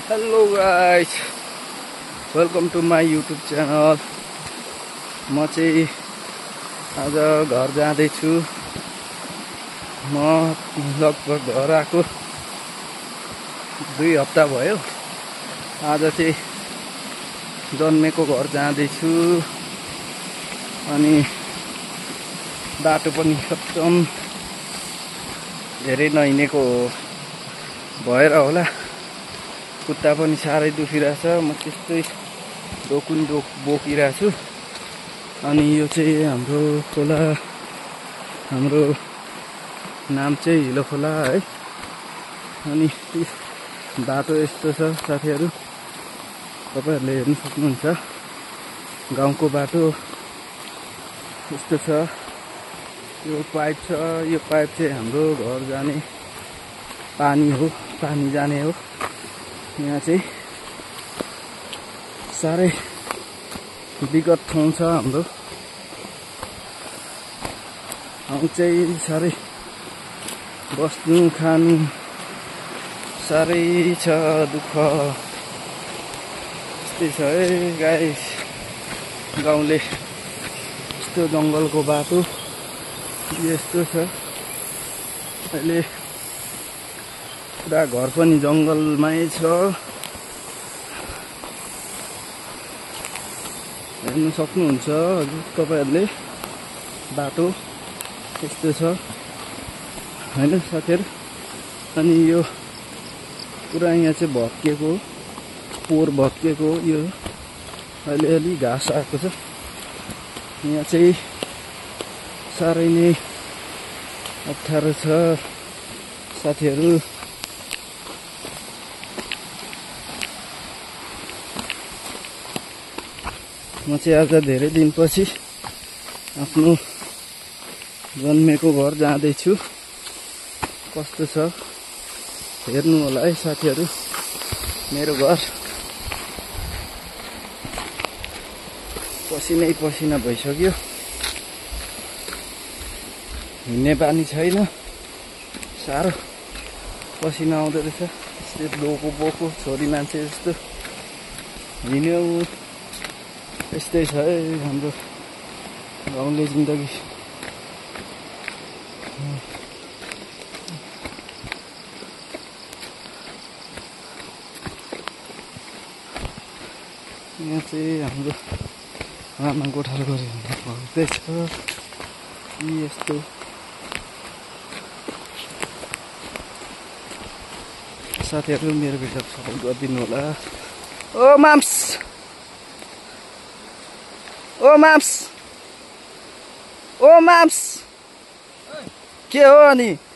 Hello guys, welcome to my YouTube channel. म चाहिँ आज घर जाँदैछु। म लगभग घर आएको 2 हप्ता भयो। आज चाहिँ जन्मेको घर जाँदैछु। अनि बाटो पनि एकदम धेरै नहिँडेको भएर होला खुट्टा पनि साह्रै दुखिरहेछ। म त्यस्तै डोकुन बोकिरहेको छु। अनि यो चाहिँ हाम्रो खोला, हाम्रो नाम चाहिँ हिलो खोला है। अनि बाटो यस्तो छ साथीहरू, तपाईहरुले हेर्न सक्नुहुन्छ। गाउँको बाटो यस्तो छ। यो पाइप छ, यो पाइप चाहिँ हाम्रो घर जाने पानी हो, पानी जाने हो। यहाँ चाहिँ साह्रै विगत ठाउँ छ हाम्रो। ठाउँ चाहिँ साह्रै बस्नु खानु साह्रै छ, दुःख यस्तै छ है गाइस। गाउँले यस्तो जङ्गलको बाटो यस्तो छ। अहिले पुरा घर पनि जङ्गलमै छ। हेर्नु सक्नुहुन्छ तपाईहरुले, बाटो यस्तो छ हैन साथीहरु। अनि यो पुरा यहाँ चाहिँ भत्किएको, पोहोर भत्किएको। यो अलिअलि घाँस आएको छ। यहाँ चाहिँ साह्रै नै अप्ठ्यारो छ साथीहरु। म चाहिँ आज धेरै दिनपछि आफ्नो जन्मेको घर जाँदैछु। कस्तो छ हेर्नु होला है साथीहरु मेरो घर। पसिनै पसिना भइसक्यो, हिँड्ने बानी छैन, साह्रो पसिना आउँदो रहेछ। यस्तै डोको बोको छोरी मान्छे जस्तो हिँड्यो। यस्तै छ है हाम्रो गाउँले जिन्दगी। यहाँ चाहिँ हाम्रो आमा गोठालो गऱ्यो भने भर्दैछ यस्तो। साथीहरु मेरो भिडियो सपोर्ट गरिदिनु होला। ओ माम्स, ओ माम्स, ओ माम्स, के हो अनि?